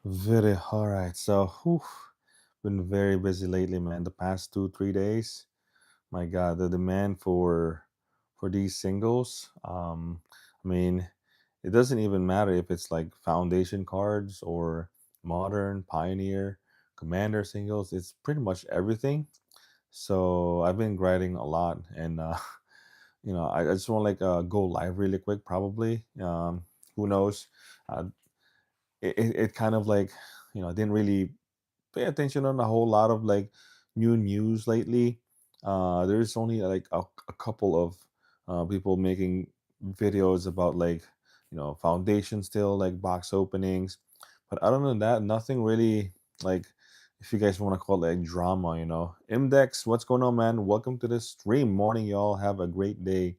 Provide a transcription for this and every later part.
Very all right. So, been very busy lately, man. The past 2, 3 days, my God, the demand for these singles. I mean, it doesn't even matter if it's like foundation cards or modern, pioneer, commander singles. It's pretty much everything. So I've been grinding a lot, and I just want to like go live really quick, probably. Who knows? Uh, it kind of like I didn't really pay attention on a whole lot of like new news lately. There's only like a couple of people making videos about like foundation still like box openings, but other than that, nothing really like if you guys want to call it like drama. Index, what's going on, man? Welcome to the stream. Morning, y'all. Have a great day.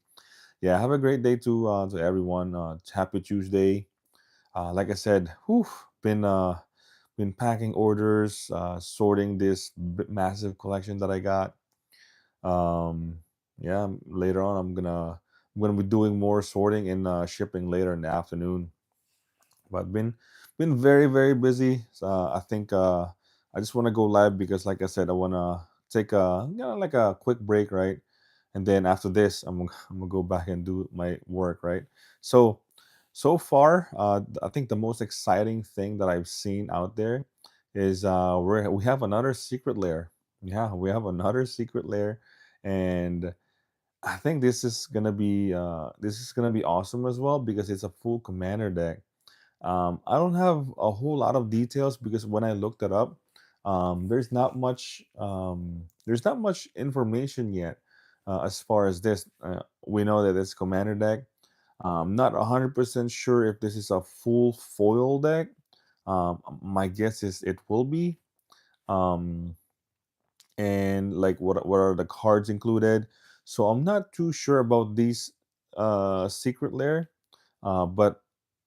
Yeah, have a great day to everyone. Happy Tuesday. Like I said, been packing orders, sorting this massive collection that I got. Um, yeah, later on I'm gonna be doing more sorting and shipping later in the afternoon. But been very busy. I think I just want to go live because, like I said, I want to take a like a quick break, right? And then after this, I'm gonna go back and do my work, right? So so far, I think the most exciting thing that I've seen out there is we have another secret lair. Yeah, we have another secret lair, and I think this is gonna be awesome as well because it's a full commander deck. I don't have a whole lot of details because when I looked it up, there's not much information yet as far as this. We know that it's commander deck. Not 100% sure if this is a full foil deck. My guess is it will be. Um, and like what are the cards included? So I'm not too sure about these secret lair, but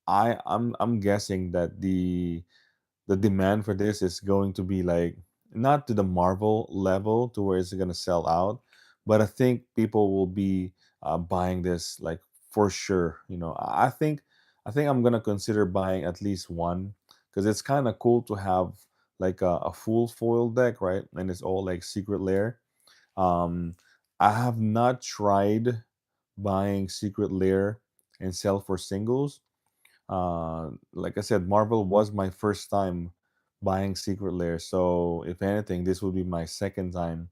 I'm guessing that the demand for this is going to be like not to the Marvel level to where it's going to sell out, but I think people will be buying this like for sure. I think I'm gonna consider buying at least one because it's kind of cool to have like a full foil deck, right? And it's all like secret lair. Um, I have not tried buying secret lair and sell for singles. Like I said, Marvel was my first time buying Secret Lair. So if anything, this will be my second time.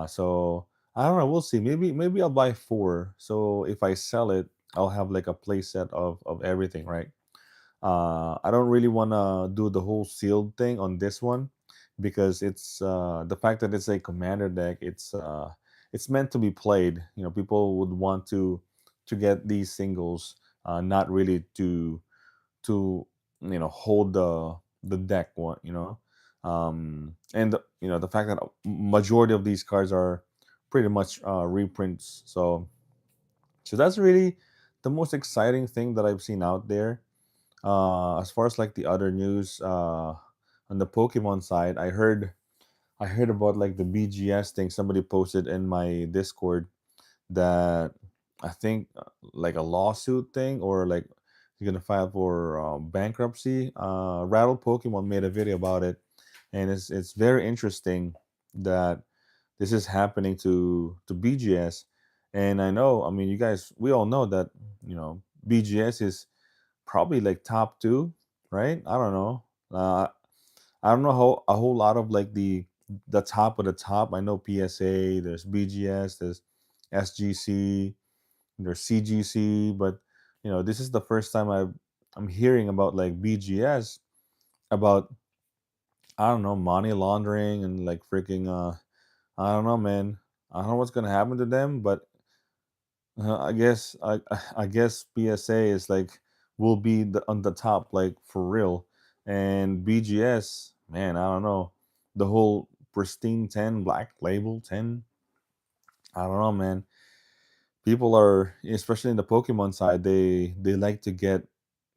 So I don't know. We'll see. Maybe I'll buy four. So if I sell it, I'll have like a play set of everything, right? I don't really want to do the whole sealed thing on this one because it's the fact that it's a commander deck. It's meant to be played. People would want to get these singles, not really to hold the deck one. And the fact that majority of these cards are pretty much reprints. So that's really the most exciting thing that I've seen out there. As far as like the other news, on the Pokemon side, I heard about like the BGS thing. Somebody posted in my Discord that I think like a lawsuit thing or like you're gonna file for bankruptcy. Rattle Pokemon made a video about it, and it's very interesting that this is happening to BGS. And I know, I mean, you guys, we all know that BGS is probably like top two, right? I don't know. I don't know how a whole lot of like the top of the top. I know PSA, there's BGS, there's SGC, there's CGC, but this is the first time I'm hearing about like BGS about I don't know money laundering and like freaking I don't know, man. I don't know what's gonna happen to them, but I guess PSA is like will be on the top like for real, and BGS, man, I don't know the whole pristine 10 black label 10. I don't know, man. People are, especially in the Pokemon side, they like to get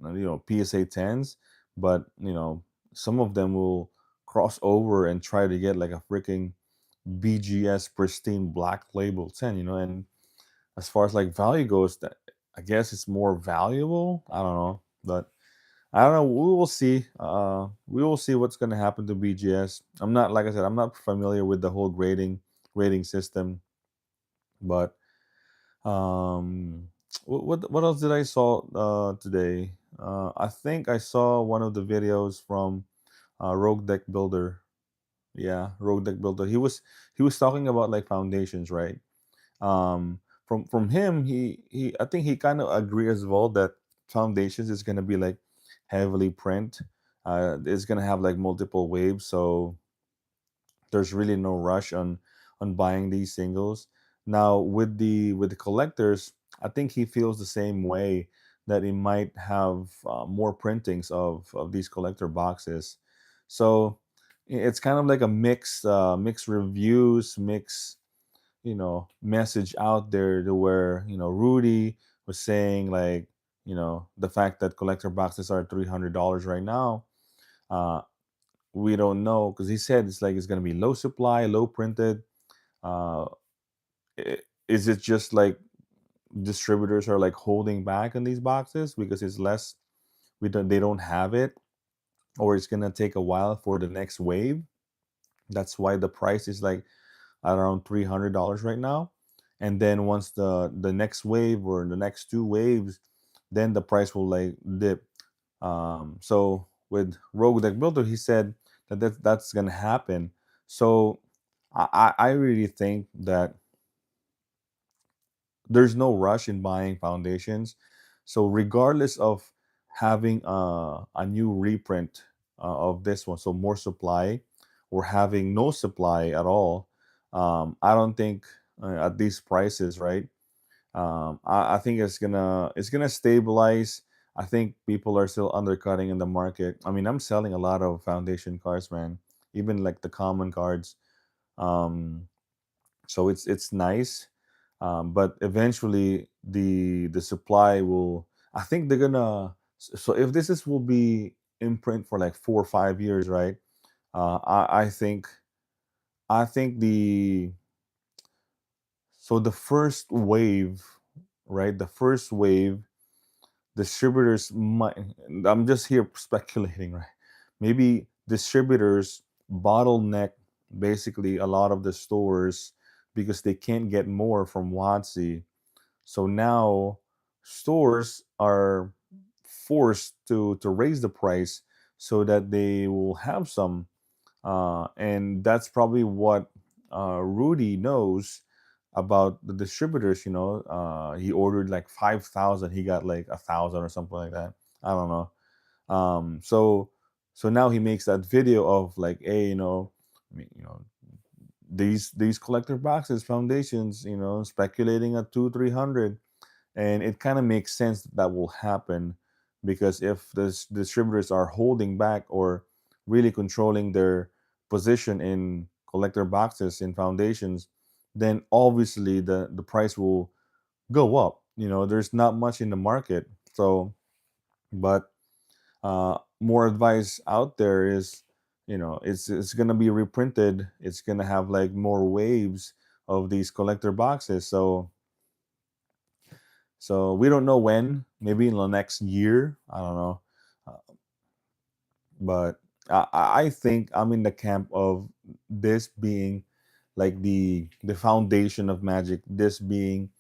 PSA 10s, but some of them will cross over and try to get like a freaking BGS pristine black label 10, and as far as like value goes, that I guess it's more valuable. I don't know, but I don't know. We will see. We will see what's going to happen to BGS. I'm not, like I said, I'm not familiar with the whole grading system, but what else did I saw today? I think I saw one of the videos from Rogue Deck Builder. Yeah, Rogue Deck Builder. He was talking about like foundations, right? From him, he I think he kind of agree as well that foundations is gonna be like heavily print. It's gonna have like multiple waves, so there's really no rush on buying these singles. Now with the collectors, I think he feels the same way, that he might have more printings of these collector boxes. So it's kind of like a mixed reviews, mixed message out there, to where Rudy was saying, like, the fact that collector boxes are $300 right now. uh we don't know, because he said it's like it's going to be low supply, low printed. uh is it just like distributors are like holding back on these boxes because it's less, they don't have it, or it's going to take a while for the next wave? That's why the price is like around $300 right now. And then once the next wave, or the next two waves, then the price will like dip. So with Rogue Deck Builder, he said that's gonna happen. So I really think that there's no rush in buying foundations. So regardless of having a new reprint of this one, so more supply, or having no supply at all, I don't think at these prices, right? I think it's gonna stabilize. I think people are still undercutting in the market. I mean, I'm selling a lot of foundation cards, man. Even like the common cards. Um, so it's nice, but eventually the supply will. I think they're gonna. So if this is will be in print for like 4 or 5 years, right? I think the first wave, right? The first wave, distributors might. I'm just here speculating, right? Maybe distributors bottleneck basically a lot of the stores because they can't get more from WotC. So now stores are forced to raise the price so that they will have some, and that's probably what Rudy knows about the distributors. He ordered like 5,000, he got like 1,000 or something like that. I don't know. So now he makes that video of like, hey, I mean, these collector boxes, foundations, speculating at 200-300. And it kind of makes sense that will happen, because if the distributors are holding back, or really controlling their position in collector boxes, in foundations, then obviously the price will go up. There's not much in the market. So, but more advice out there is, it's gonna be reprinted. It's gonna have like more waves of these collector boxes. So we don't know when. Maybe in the next year. I don't know. Uh, but I think I'm in the camp of this being like the foundation of Magic. This being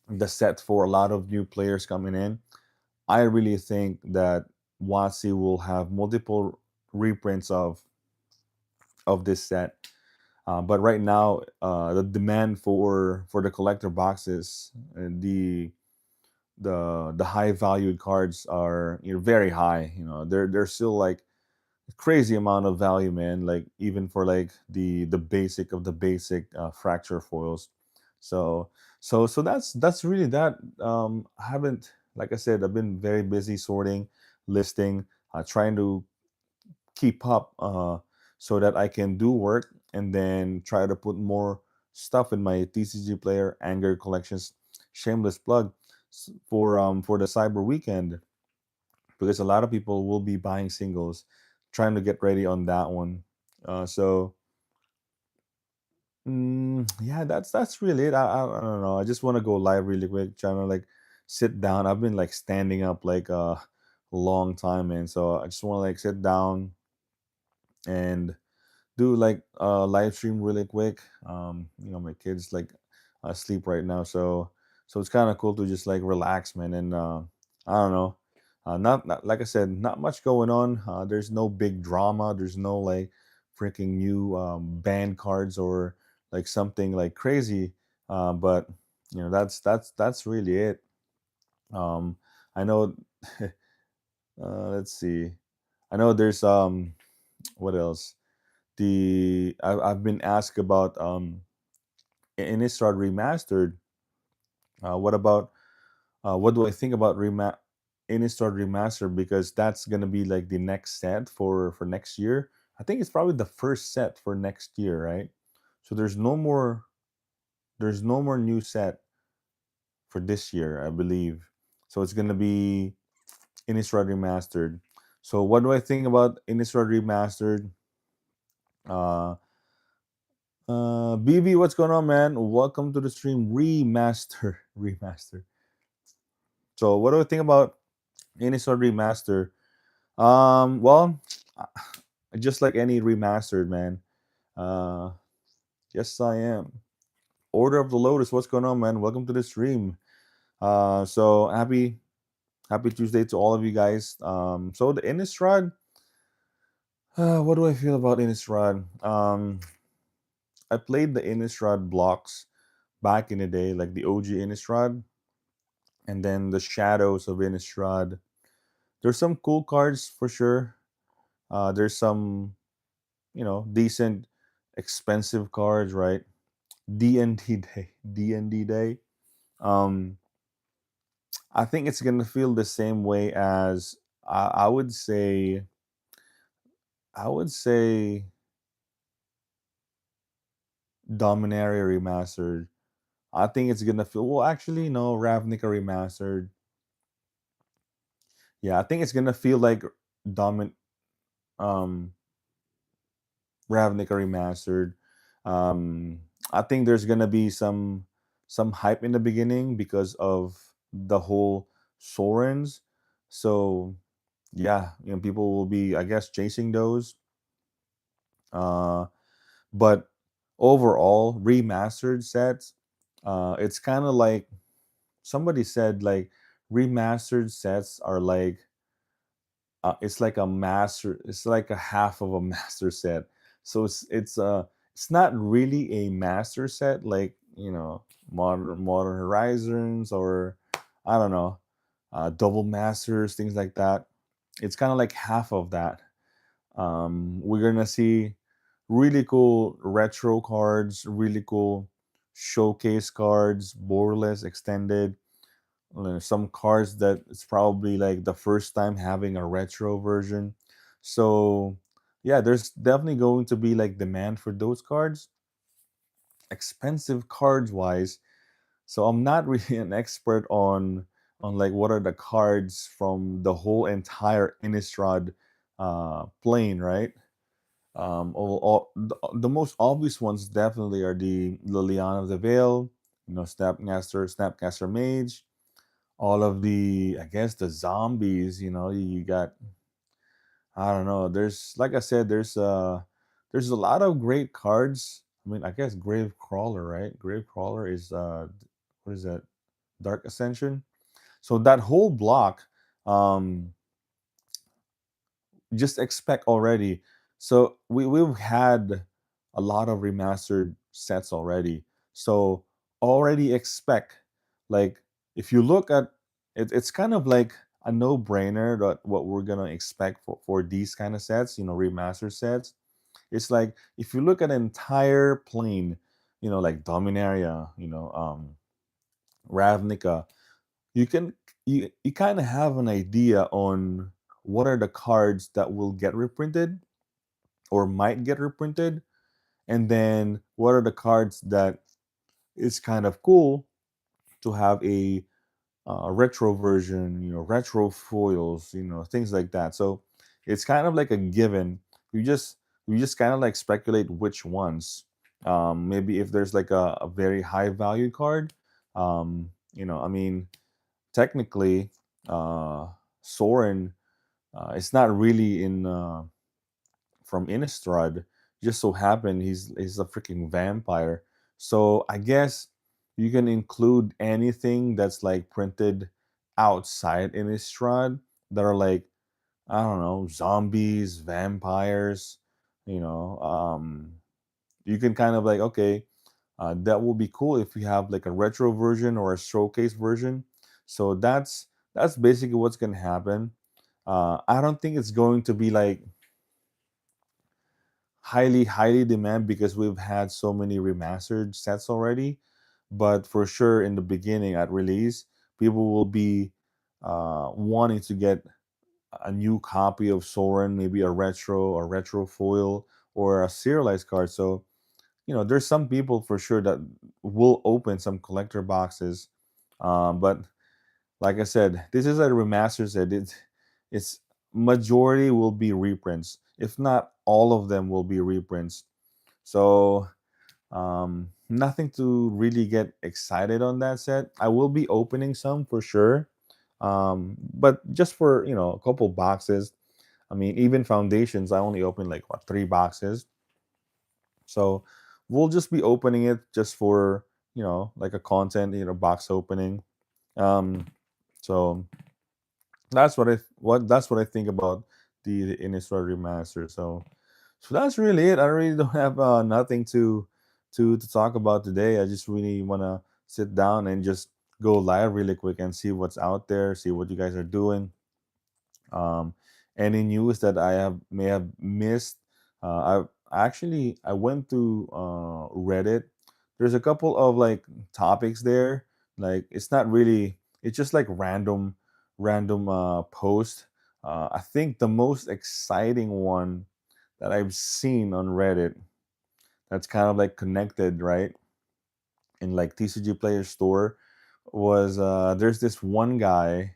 the set for a lot of new players coming in. I really think that WotC will have multiple reprints of this set. But right now, the demand for the collector boxes, the high valued cards are very high. They're still like crazy amount of value, man. Like even for like the basic of the basic fracture foils. So that's really that. I haven't, like I said, I've been very busy sorting, listing, trying to keep up, so that I can do work, and then try to put more stuff in my TCG player anger collections. Shameless plug for the cyber weekend, because a lot of people will be buying singles, trying to get ready on that one. So yeah, that's really it. I don't know. I just want to go live really quick, trying to like sit down. I've been like standing up like long time, man. So I just want to like sit down and do like a live stream really quick. My kids like asleep right now, so it's kind of cool to just like relax, man. And I don't know, not like I said, not much going on. There's no big drama. There's no like freaking new band cards or like something like crazy. But that's really it. Um, I know. Let's see. I know there's what else? I've been asked about Innistrad Remastered. What about what do I think about Innistrad Remastered? Because that's gonna be like the next set for next year. I think it's probably the first set for next year, right? So there's no more new set for this year, I believe. So it's gonna be Innistrad Remastered. So what do I think about Innistrad Remastered? Uh, BB, what's going on, man? Welcome to the stream. Remaster. So, what do I think about Innistrad Remaster? Well, uh, just like any remastered, man. Uh, yes, I am. Order of the Lotus, what's going on, man? Welcome to the stream. So happy Tuesday to all of you guys. So the Innistrad. What do I feel about Innistrad? I played the Innistrad blocks back in the day, like the OG Innistrad, and then the Shadows of Innistrad. There's some cool cards for sure. There's some, decent, expensive cards, right? DND day, DND day. Um, I think it's gonna feel the same way as I would say. I would say Dominaria Remastered. I think it's gonna feel well. Actually, no, Ravnica Remastered. Yeah, I think it's gonna feel like Domin um Ravnica Remastered. I think there's gonna be some hype in the beginning because of the whole Sorens. So yeah, people will be, I guess, chasing those. Uh, but overall, remastered sets, it's kind of like somebody said, like remastered sets are like it's like a master, it's like a half of a master set. So it's not really a master set like modern horizons, or I don't know, double masters, things like that. It's kind of like half of that. We're gonna see really cool retro cards, really cool showcase cards, borderless extended, some cards that it's probably like the first time having a retro version. So yeah, there's definitely going to be like demand for those cards, expensive cards wise. So I'm not really an expert on like what are the cards from the whole entire Innistrad plane, right? The most obvious ones definitely are the Liliana of the Veil, Snapcaster Mage, all of the, I guess, the zombies. You got, I don't know, there's, like I said, there's a lot of great cards. I mean, I guess Grave Crawler, right? Grave Crawler is what is that, Dark Ascension. So that whole block, um just expect already. So we've had a lot of remastered sets already. So already expect, like, if you look at it, it's kind of like a no-brainer that what we're gonna expect for these kind of sets, remastered sets. It's like if you look at an entire plane, like Dominaria, Ravnica, you can you kind of have an idea on what are the cards that will get reprinted or might get reprinted, and then what are the cards that is kind of cool to have a retro version, retro foils, things like that. So it's kind of like a given. You just kind of like speculate which ones. Maybe if there's like a very high value card, I mean, technically, uh, Soren. It's not really in from Innistrad. Just so happened he's a freaking vampire. So I guess you can include anything that's like printed outside Innistrad that are like, I don't know, zombies, vampires. You know, you can kind of like, okay, that will be cool if you have like a retro version or a showcase version. So that's basically what's gonna happen. I don't think it's going to be like highly demand because we've had so many remastered sets already. But for sure, in the beginning at release, people will be wanting to get a new copy of Soren, maybe a retro foil, or a serialized card. So there's some people for sure that will open some collector boxes. But like I said, this is a remaster set. It's majority will be reprints. If not all of them will be reprints. So nothing to really get excited on that set. I will be opening some for sure. But just for a couple boxes. I mean, even foundations, I only opened like what, 3 boxes. So we'll just be opening it just for like a content box opening. Um, so that's what I think about the Innistrad Remaster. So that's really it. I really don't have nothing to talk about today. I just really want to sit down and just go live really quick and see what's out there, see what you guys are doing. um, any news that I have may have missed. I went to Reddit. There's a couple of like topics there. Like it's not really. It's just like random post. I think the most exciting one that I've seen on Reddit that's kind of like connected, right? In like TCG Player Store was there's this one guy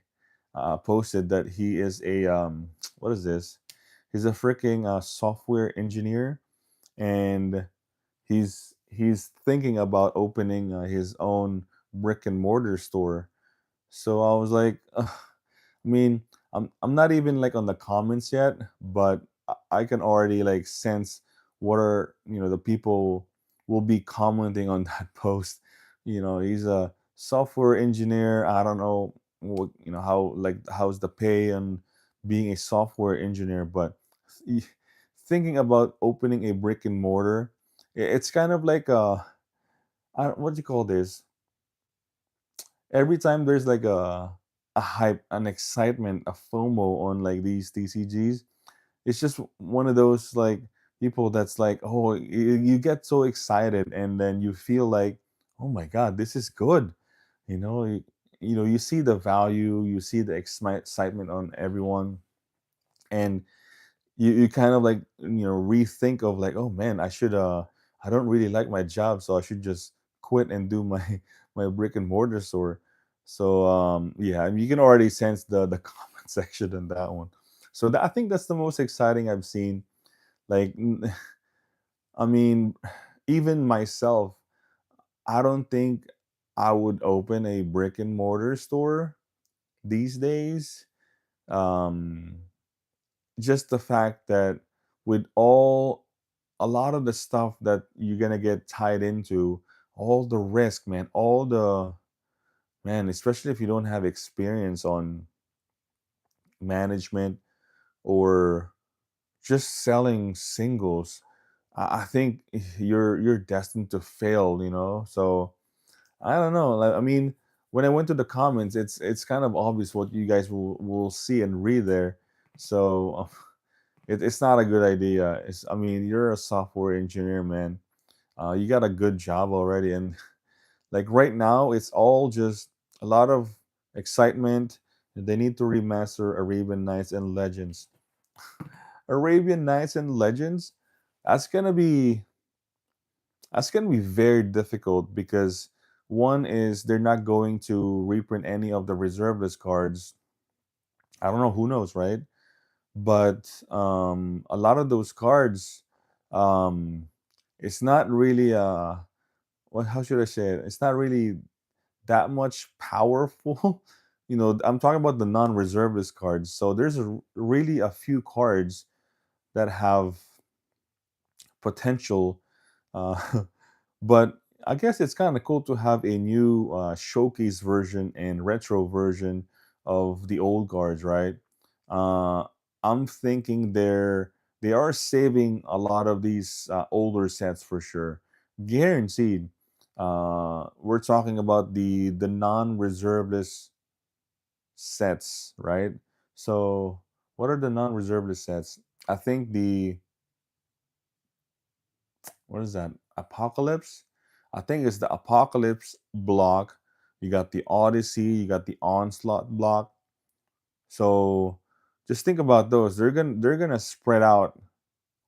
posted that he is a what is this? He's a freaking software engineer, and he's thinking about opening his own brick and mortar store. So I was like, I mean, I'm not even like on the comments yet, but I can already like sense what are the people will be commenting on that post. He's a software engineer. I don't know what how like how's the pay and being a software engineer, but y- thinking about opening a brick and mortar, it's kind of like what do you call this? Every time there's like a hype, an excitement, a FOMO on like these TCGs, it's just one of those like people that's like, oh, you get so excited, and then you feel like, oh my god, this is good. You know, you, you see the value, you see the excitement on everyone, and you kind of like rethink of like, oh man, I don't really like my job, so I should just quit and do my my brick and mortar store. So yeah, I mean, you can already sense the comment section in that one. So I think that's the most exciting I've seen. Like I mean, even myself, I don't think I would open a brick and mortar store these days. um just the fact that with all a lot of the stuff that you're gonna get tied into, all the risk, man, all the man, especially if you don't have experience on management or just selling singles, I think you're destined to fail, So I don't know. Like, I mean, when I went to the comments, it's kind of obvious what you guys will see and read there. So it's not a good idea. I mean, you're a software engineer, man. You got a good job already, and like right now, it's all just a lot of excitement. They need to remaster Arabian Nights and Legends. Arabian Nights and Legends, that's gonna be that's gonna be very difficult because one is they're not going to reprint any of the reserve list cards. I don't know, who knows, right? But a lot of those cards, um, it's not really what how should I say it? It's not really that much powerful I'm talking about the non-reservist cards. So there's really a few cards that have potential. But I guess it's kind of cool to have a new showcase version and retro version of the old cards, right? Uh, I'm thinking they are saving a lot of these older sets for sure, guaranteed. We're talking about the non-reserveless sets, right? So what are the non-reserveless sets? I think the what is that? Apocalypse. I think it's the Apocalypse block. You got the Odyssey, you got the Onslaught block. So just think about those. They're gonna spread out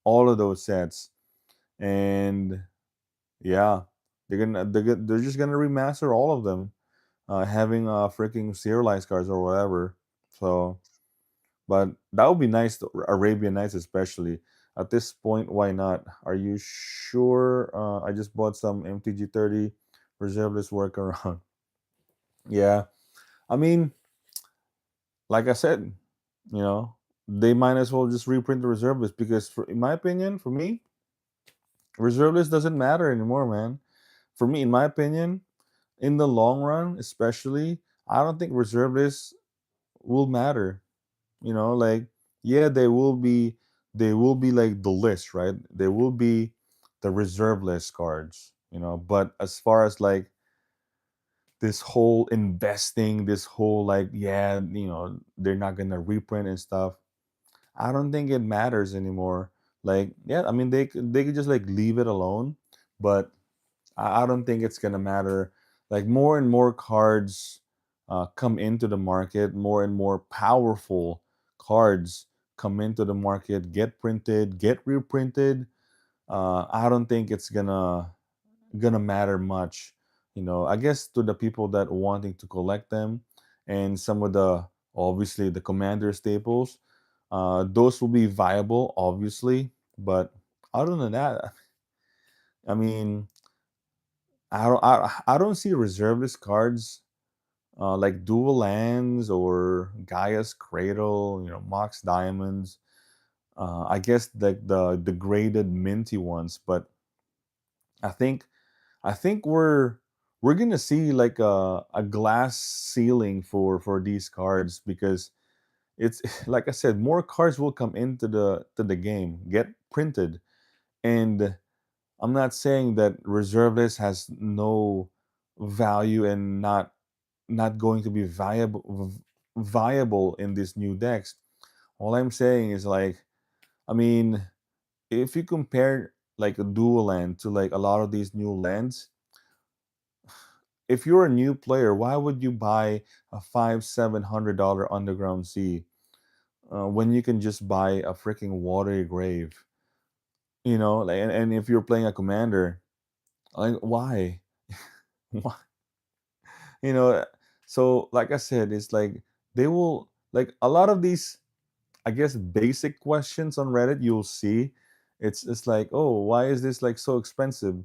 all of those sets, and yeah, they're just gonna remaster all of them, having freaking serialized cards or whatever. So, but that would be nice. Arabian Nights, especially at this point. Why not? Are you sure? I just bought some MTG 30 reserveless workaround. Yeah, I mean, like I said, you know, they might as well just reprint the reserveless because, in my opinion, for me, reserveless doesn't matter anymore, man. For me, in my opinion, in the long run, especially, I don't think reserveless will matter. Like, yeah, they will be like the list, right? They will be the reserve list cards, but as far as like this whole investing, this whole like, yeah, they're not gonna reprint and stuff, I don't think it matters anymore. Like, yeah, I mean, they could just like leave it alone, but I don't think it's gonna matter. Like, more and more cards come into the market, more and more powerful cards come into the market, get printed, get reprinted. I don't think it's gonna matter much. I guess to the people that wanting to collect them, and some of the obviously the commander staples, those will be viable, obviously. But other than that, I mean, I don't see reservist cards like Dual Lands or Gaia's Cradle, Mox Diamonds. I guess like the graded minty ones, but I think I think we're gonna see like a glass ceiling for these cards because it's like I said, more cards will come into the game, get printed, and I'm not saying that reserve list has no value and not going to be viable in this new decks. All I'm saying is like, I mean, if you compare like a dual land to like a lot of these new lands, if you're a new player, why would you buy a $500-700 underground sea when you can just buy a freaking watery grave? Like, and if you're playing a commander, like, why? Why? you know so like I said, it's like they will like a lot of these, I guess, basic questions on Reddit. You'll see it's like, oh, why is this like so expensive?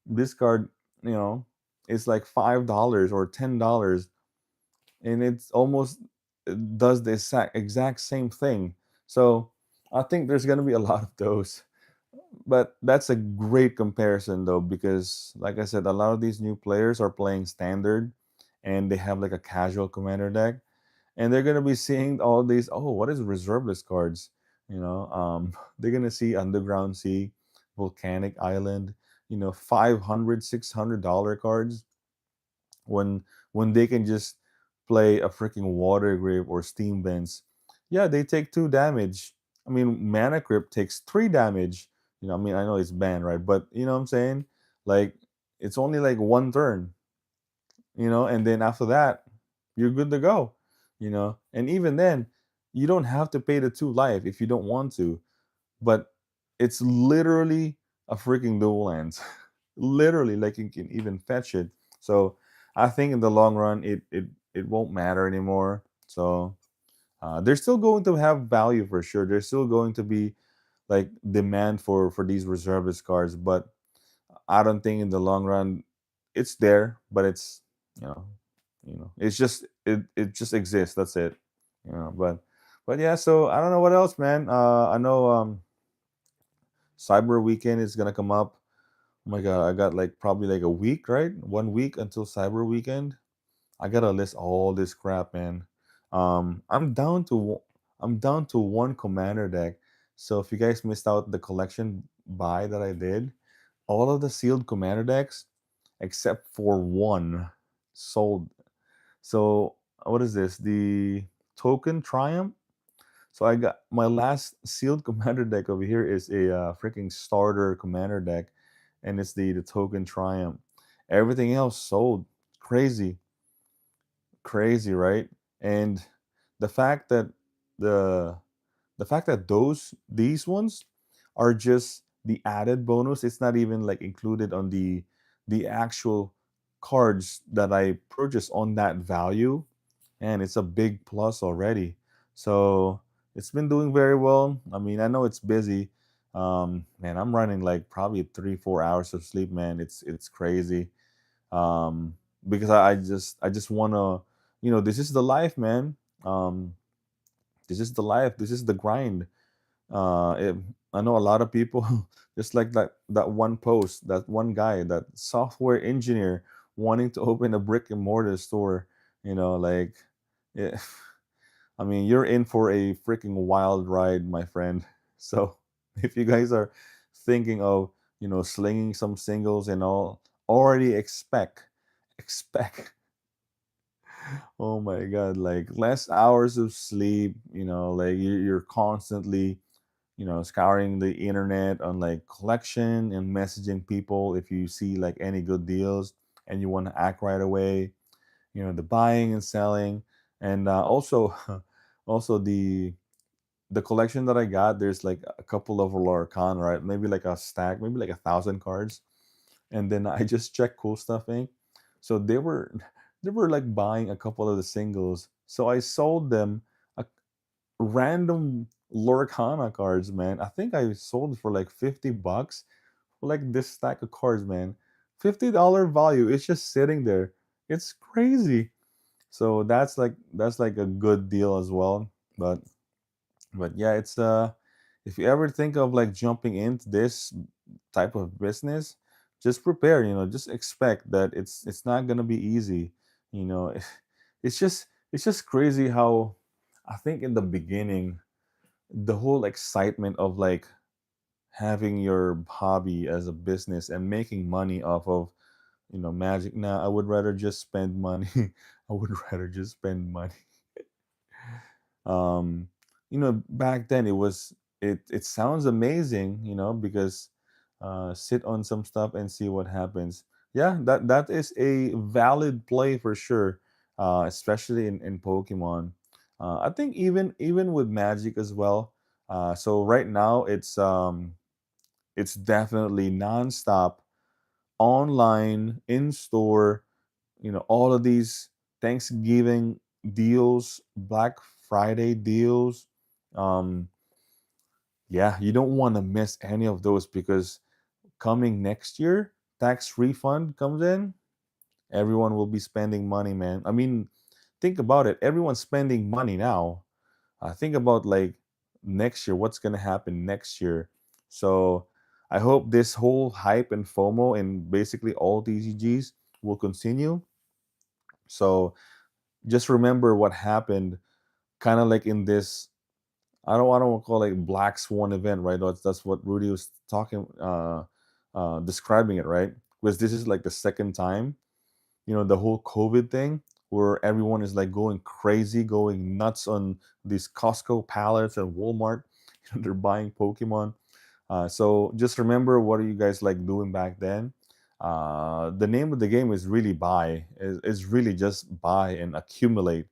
This card, you know it's like $5 or $10, and it's almost does the exact same thing. So I think there's going to be a lot of those. But that's a great comparison though, because like I said, a lot of these new players are playing standard and they have like a casual commander deck, and they're gonna be seeing all these, oh, what is reserveless cards? They're gonna see Underground Sea, Volcanic Island, 500 $600 cards, when they can just play a freaking Water Grave or Steam Vents. Yeah, they take 2 damage. I mean, Mana Crypt takes 3 damage. I mean, I know it's banned, right? But you know what I'm saying? Like, it's only like one turn, and then after that, you're good to go. And even then, you don't have to pay the 2 life if you don't want to. But it's literally a freaking dual lands. Literally, like, you can even fetch it. So I think in the long run, it won't matter anymore. So they're still going to have value for sure. There's still going to be like demand for these reservist cards, but I don't think in the long run it's there. But it's, you know It's just it just exists. That's it. But yeah. So I don't know what else, man. I know Cyber Weekend is gonna come up. Oh my god, I got like probably like a week, right? 1 week until Cyber Weekend. I gotta list all this crap, man. I'm down to one commander deck. So if you guys missed out the collection buy that I did, all of the sealed commander decks except for one sold. So what is this? The token triumph. So I got my last sealed commander deck over here is a freaking starter commander deck, and it's the token triumph. Everything else sold. Crazy, crazy, right? And the fact that the the fact that these ones are just the added bonus. It's not even like included on the actual cards that I purchased on that value, and it's a big plus already. So it's been doing very well. I mean, I know it's busy. Man, I'm running like probably 3 4 hours of sleep, man. It's crazy. um because I just want to, this is the life, man. This is the life, this is the grind. it, I know a lot of people just like that one post, that one guy, that software engineer wanting to open a brick and mortar store, like, yeah. I mean, you're in for a freaking wild ride, my friend. So if you guys are thinking of, slinging some singles and all, already expect, oh my god, like less hours of sleep, like you're constantly, scouring the internet on like collection and messaging people if you see like any good deals and you want to act right away, the buying and selling. And also also the collection that I got, there's like a couple of Lorcan, right? Maybe like a stack, maybe like 1,000 cards. And then I just checked Cool Stuff Inc. So they were like buying a couple of the singles. So I sold them a random Lorcana cards, man. I think I sold for like $50 for like this stack of cards, man. $50 value. It's just sitting there. It's crazy. So that's like a good deal as well. But yeah, it's if you ever think of like jumping into this type of business, just prepare, just expect that it's not gonna be easy. You know, it's just crazy how I think in the beginning, the whole excitement of like having your hobby as a business and making money off of, magic. Now I would rather just spend money. I would rather just spend money. um Back then it sounds amazing, because sit on some stuff and see what happens. Yeah, that is a valid play for sure, especially in Pokemon. I think even with Magic as well. So right now it's definitely nonstop, online, in store, all of these Thanksgiving deals, Black Friday deals. Um, yeah, you don't want to miss any of those because coming next year, tax refund comes in, everyone will be spending money, man. I mean, think about it. Everyone's spending money now. Think about like next year, what's gonna happen next year. So I hope this whole hype and FOMO and basically all TCGs will continue. So just remember what happened, kind of like in this. I don't want to call it like Black Swan event, right? That's what Rudy was talking, describing it, right? Because this is like the second time, the whole COVID thing, where everyone is like going crazy, going nuts on these Costco pallets and Walmart. They're buying Pokemon. So just remember, what are you guys like doing back then? The name of the game is really buy. Is really just buy and accumulate.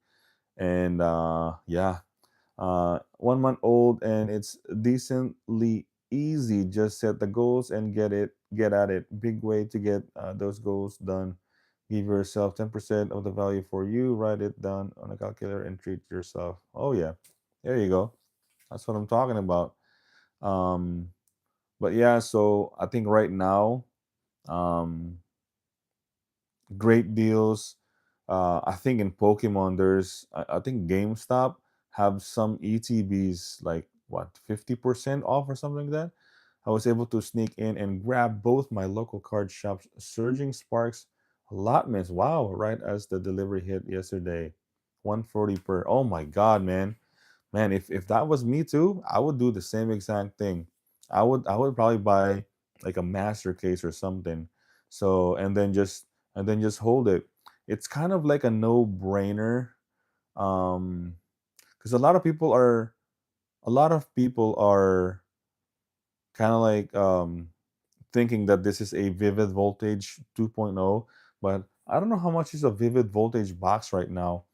And yeah, 1 month old and it's decently easy. Just set the goals and get at it. Big way to get those goals done. Give yourself 10% of the value for you. Write it down on a calculator and treat yourself. Oh yeah, there you go. That's what I'm talking about. um but yeah, so I think right now, um great deals, I think in Pokemon, I think GameStop have some ETBs like what 50% off or something like that. I was able to sneak in and grab both my local card shops, Surging Sparks allotments. Wow! Right as the delivery hit yesterday, 140 per. Oh my God, man! Man, if that was me too, I would do the same exact thing. I would probably buy like a master case or something. So and then just hold it. It's kind of like a no-brainer. Um because a lot of people are kind of like thinking that this is a Vivid Voltage 2.0, but I don't know how much is a Vivid Voltage box right now.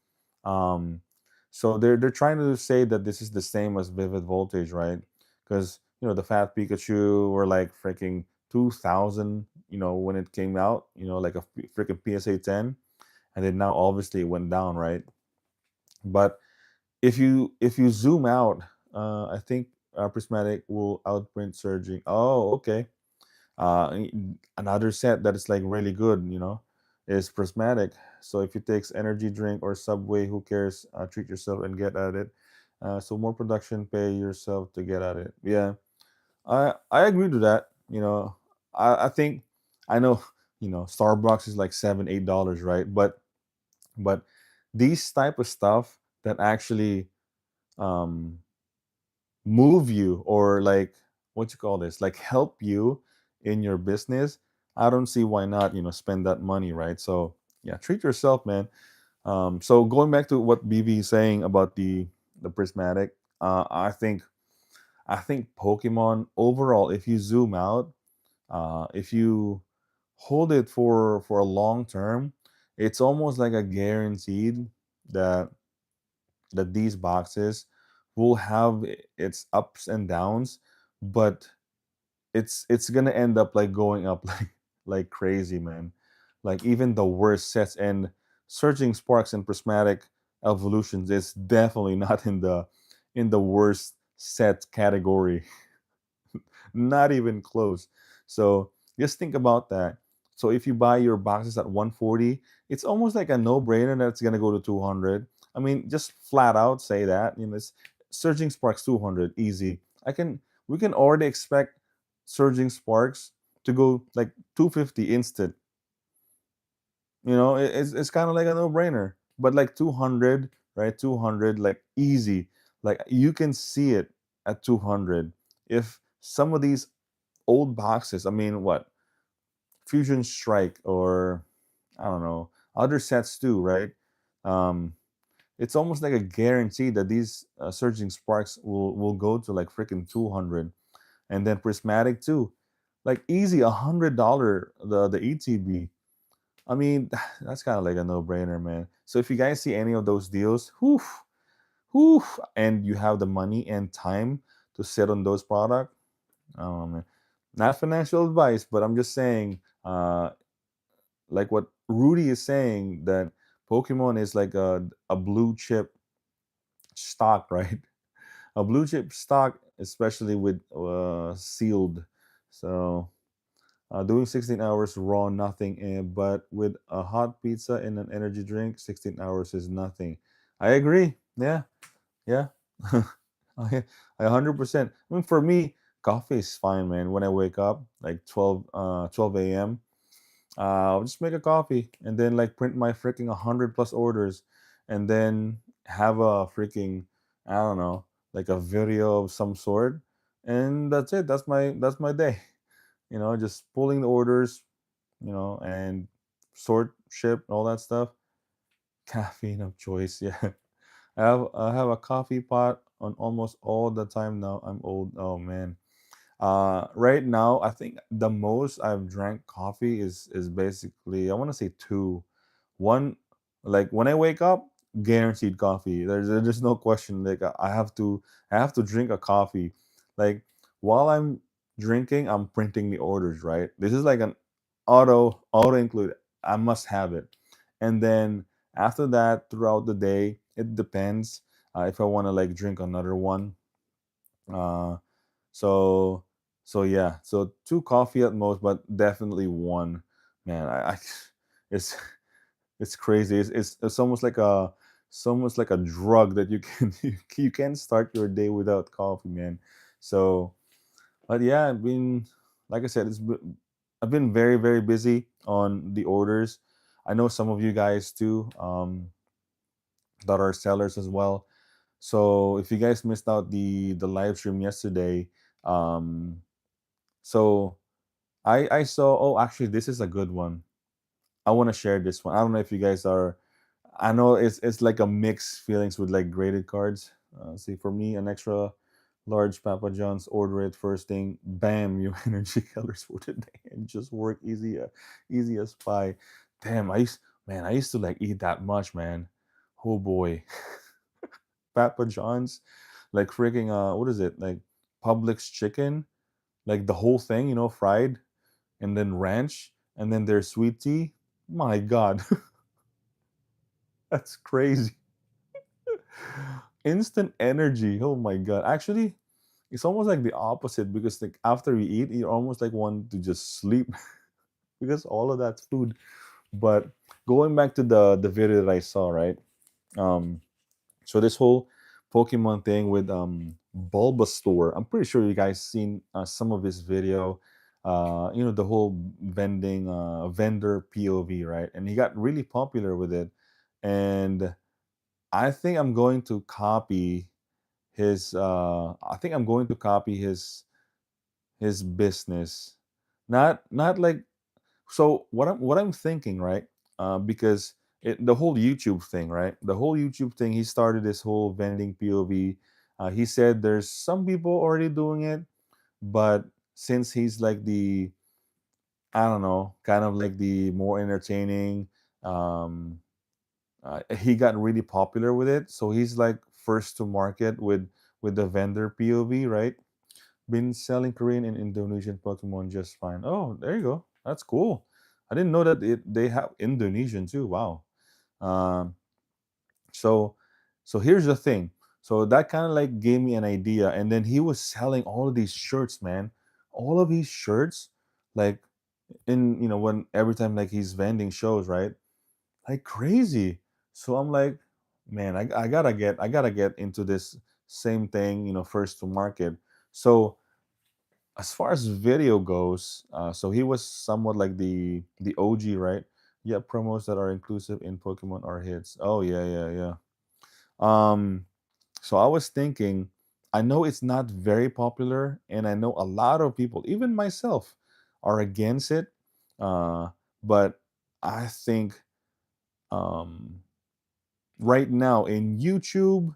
Um, so they're trying to say that this is the same as Vivid Voltage, right? Because the Fat Pikachu were like freaking 2,000, when it came out, like a freaking PSA 10, and then now obviously it went down, right? But if you zoom out, I think Prismatic will outprint Surging. Oh, okay. Another set that is like really good, is Prismatic. So if it takes energy drink or Subway, who cares? Treat yourself and get at it. So more production, pay yourself to get at it. Yeah, I agree to that. I think I know. Starbucks is like $7-8, right? But these type of stuff that actually um move you, or like what you call this, like help you in your business, I don't see why not spend that money, right? So yeah, treat yourself, man. So going back to what BB is saying about the prismatic, I think Pokemon overall, if you zoom out, if you hold it for a long term, it's almost like a guaranteed that these boxes will have its ups and downs, but it's gonna end up like going up like crazy, man. Like even the worst sets and Surging Sparks and Prismatic Evolutions is definitely not in the worst set category. Not even close. So just think about that. So if you buy your boxes at 140, it's almost like a no-brainer that it's gonna go to 200. I mean, just flat out say that. It's Surging Sparks 200, easy. We can already expect Surging Sparks to go like 250 instant. It's kind of like a no-brainer. But like 200, right? 200, like easy. Like you can see it at 200. If some of these old boxes. I mean, what Fusion Strike, or I don't know, other sets too, right? Um, it's almost like a guarantee that these Surging Sparks will go to like freaking 200, and then Prismatic too, like easy $100 the ETB. I mean, that's kind of like a no brainer, man. So if you guys see any of those deals, whew, and you have the money and time to sit on those products, man. Not financial advice, but I'm just saying, like what Rudy is saying, that Pokemon is like a blue chip stock, right? A blue chip stock, especially with sealed. So doing 16 hours raw, nothing, but with a hot pizza and an energy drink, 16 hours is nothing. I agree. Yeah, yeah. I 100%. I mean, for me, coffee is fine, man. When I wake up, like 12 a.m., I'll just make a coffee and then like print my freaking 100 plus orders, and then have a freaking, I don't know, like a video of some sort, and that's it. That's my day. Just pulling the orders, and sort, ship, all that stuff. Caffeine of choice, yeah. I have a coffee pot on almost all the time now. I'm old. Oh man. Right now, I think the most I've drank coffee is basically, I want to say two. One, like when I wake up, guaranteed coffee. There's no question. Like I have to drink a coffee. Like while I'm drinking, I'm printing the orders. Right. This is like an auto include. I must have it. And then after that, throughout the day, it depends if I want to like drink another one. Uh, so yeah, so two coffee at most, but definitely one. Man, I it's It's crazy. It's almost like a drug that you can you can't start your day without coffee, man. So, but yeah, I've been, like I said, I've been very very busy on the orders. I know some of you guys too, that are sellers as well. So if you guys missed out the live stream yesterday, um, so I saw. Oh, actually, this is a good one. I want to share this one. I don't know if you guys are. I know it's like a mixed feelings with like graded cards. See, for me, an extra large Papa John's, order it first thing. Bam, you energy colors for the day, and just work easy as pie. Damn, I used to like eat that much, man. Oh boy, Papa John's, like freaking what is it like Publix chicken, like the whole thing, fried, and then ranch, and then their sweet tea. My God, that's crazy. Instant energy. Oh my God. Actually, it's almost like the opposite because like after you eat, you almost like want to just sleep because all of that food. But going back to the video that I saw, right? Um, so this whole Pokemon thing with Bulbasaur, I'm pretty sure you guys seen some of his video. The whole vendor POV, right? And he got really popular with it, and I think I'm going to copy his. I think I'm going to copy his business. Not like, so what I'm thinking, right? Because the whole YouTube thing, right? The whole YouTube thing. He started this whole vending POV. He said there's some people already doing it, but since he's like the, I don't know, kind of like the more entertaining, um, he got really popular with it. So he's like first to market with the vendor POV, right? Been selling Korean and Indonesian Pokemon just fine. Oh, there you go. That's cool. I didn't know that they have Indonesian too. Wow. Um, so so here's the thing. So that kind of like gave me an idea, and then he was selling all of these shirts, man. All of these shirts, like in when every time like he's vending shows, right? Like crazy. So I'm like, man, I gotta get into this same thing, first to market. So as far as video goes, so he was somewhat like the OG, right? Yeah, promos that are inclusive in Pokemon are hits. Oh yeah, yeah, yeah. Um, so I was thinking, I know it's not very popular, and I know a lot of people, even myself, are against it. Uh, but I think um right now in YouTube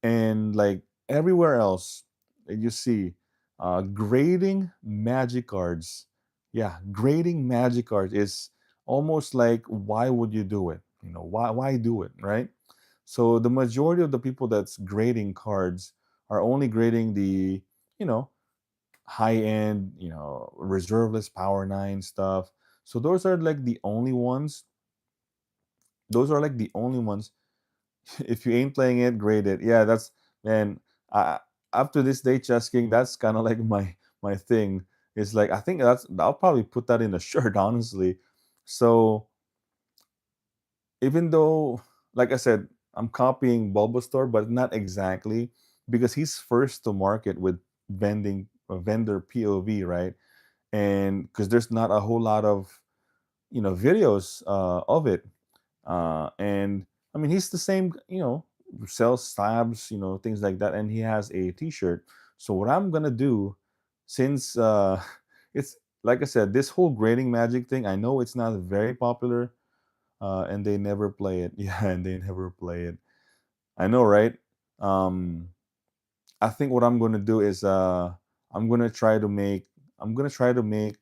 and like everywhere else that you see, grading magic cards. Yeah, grading magic cards is almost like, why would you do it? Why do it, right? So the majority of the people that's grading cards are only grading the, you know, high end, reserveless power 9 stuff. So those are like the only ones. Those are like the only ones. If you ain't playing it, grade it. Yeah, that's, man. I, After this day, Chess King, that's kind of like my thing. It's like, I think I'll probably put that in a shirt, honestly. So even though, like I said, I'm copying Bulbasaur, but not exactly, because he's first to market with vendor POV, right? And because there's not a whole lot of videos of it. And I mean, he's the same, sells slabs, things like that, and he has a T-shirt. So what I'm gonna do, since it's like I said, this whole grading magic thing, I know it's not very popular, and they never play it. Yeah, and they never play it. I know, right? Um, I think what I'm gonna do is I'm gonna try to make I'm gonna try to make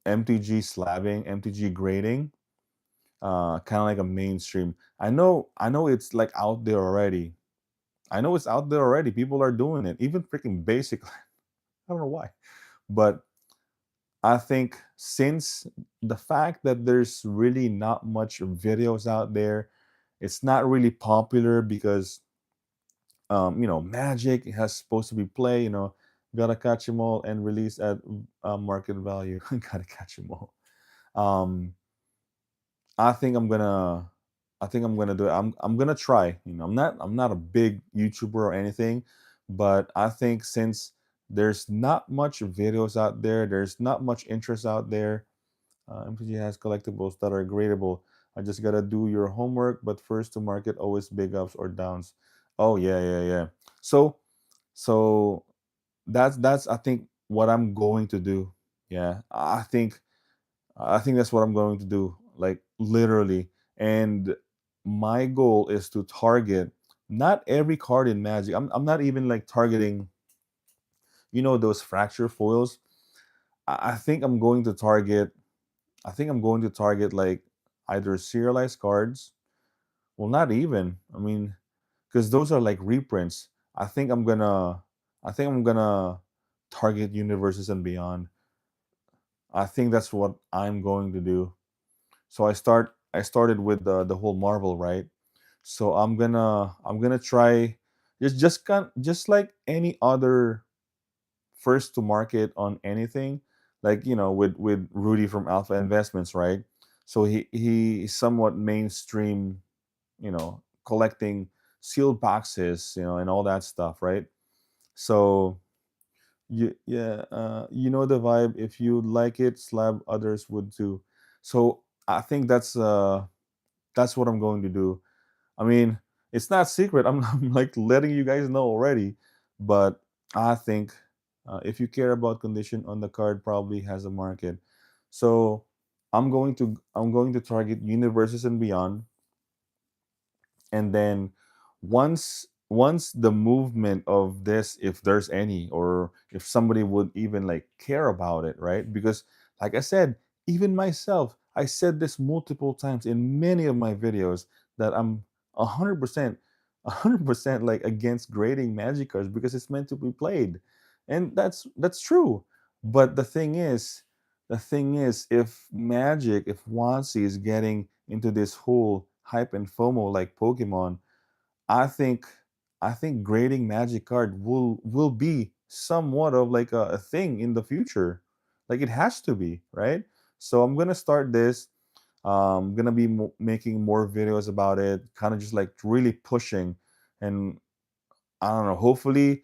MTG slabbing, MTG grading, kind of like a mainstream. I know it's like out there already. I know it's out there already. People are doing it, even freaking basic. I don't know why, but I think since the fact that there's really not much videos out there, it's not really popular because Magic has supposed to be play. Gotta catch them all and release at market value. Gotta catch them all. Um, I think I'm gonna I think I'm gonna do it. I'm gonna try. I'm not a big YouTuber or anything, but I think since there's not much videos out there, there's not much interest out there. MTG has collectibles that are gradable. I just gotta do your homework, but first to market, always big ups or downs. Oh yeah, yeah, yeah. So so that's I think what I'm going to do. Yeah, I think that's what I'm going to do, like literally. And my goal is to target not every card in Magic. I'm not even like targeting, those fracture foils. I think I'm going to target. I think I'm going to target like either serialized cards. Well, not even. I mean, because those are like reprints. I think I'm gonna. I think I'm gonna target universes and beyond. I think that's what I'm going to do. So I started with the whole Marvel, right? So I'm gonna try just like any other first to market on anything, like with Rudy from Alpha Investments, right? So he somewhat mainstream, collecting sealed boxes, and all that stuff, right? So yeah, the vibe. If you like it, slab others would too. So I think that's what I'm going to do. I mean, it's not secret. I'm like letting you guys know already. But I think if you care about condition on the card, probably has a market. So I'm going to target universes and beyond, and then once the movement of this, if there's any, or if somebody would even like care about it, right? Because like I said, even myself, I said this multiple times in many of my videos, that I'm 100% 100% like against grading Magic cards because it's meant to be played, and that's true. But the thing is, if Wansi is getting into this whole hype and FOMO like Pokemon, I think I think grading Magic card will be somewhat of like a thing in the future. Like it has to be, right? So I'm gonna start this. Gonna be making more videos about it, kind of just like really pushing, and I don't know. Hopefully,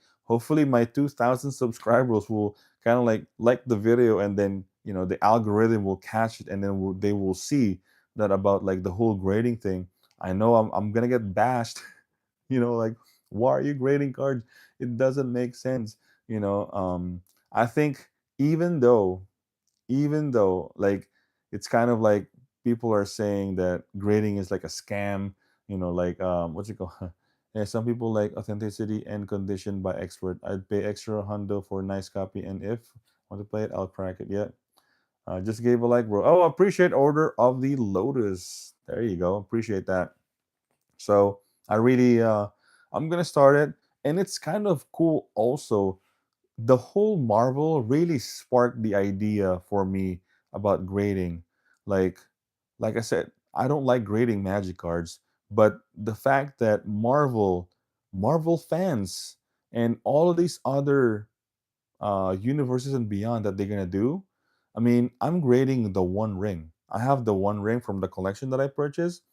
my 2,000 subscribers will kind of like the video, and then the algorithm will catch it, and then they will see that about like the whole grading thing. I know I'm gonna get bashed, like why are you grading cards? It doesn't make sense. I think even though like it's kind of like people are saying that grading is like a scam, like what's it called. Yeah, some people like authenticity and condition by expert. I'd pay extra hundo for nice copy, and if I want to play it, I'll crack it. Yeah, just gave a like, bro. Oh, appreciate Order of the Lotus. There you go, appreciate that. So I really I'm gonna start it, and it's kind of cool also. The whole Marvel really sparked the idea for me about grading. Like like I said, I don't like grading Magic cards, but the fact that Marvel fans and all of these other universes and beyond that they're gonna do. I mean, I'm grading the One Ring. I have the One Ring from the collection that I purchased.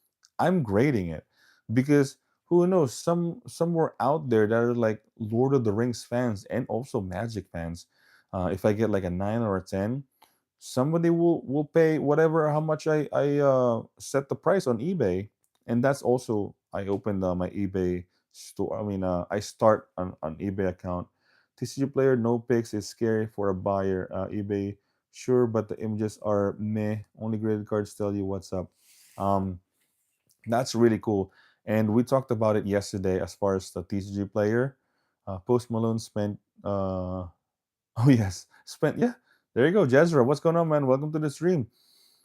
I'm grading it because who knows, somewhere out there that are like Lord of the Rings fans and also Magic fans. If I get like a 9 or a 10, somebody will pay whatever how much I set the price on eBay, and that's also I opened my eBay store. I mean, I start an eBay account. TCG player no pics is scary for a buyer. eBay sure, but the images are meh. Only graded cards tell you what's up. Um, that's really cool. And we talked about it yesterday as far as the TCG player. Post Malone spent oh yes, spent yeah. There you go, Jezra. What's going on, man? Welcome to the stream.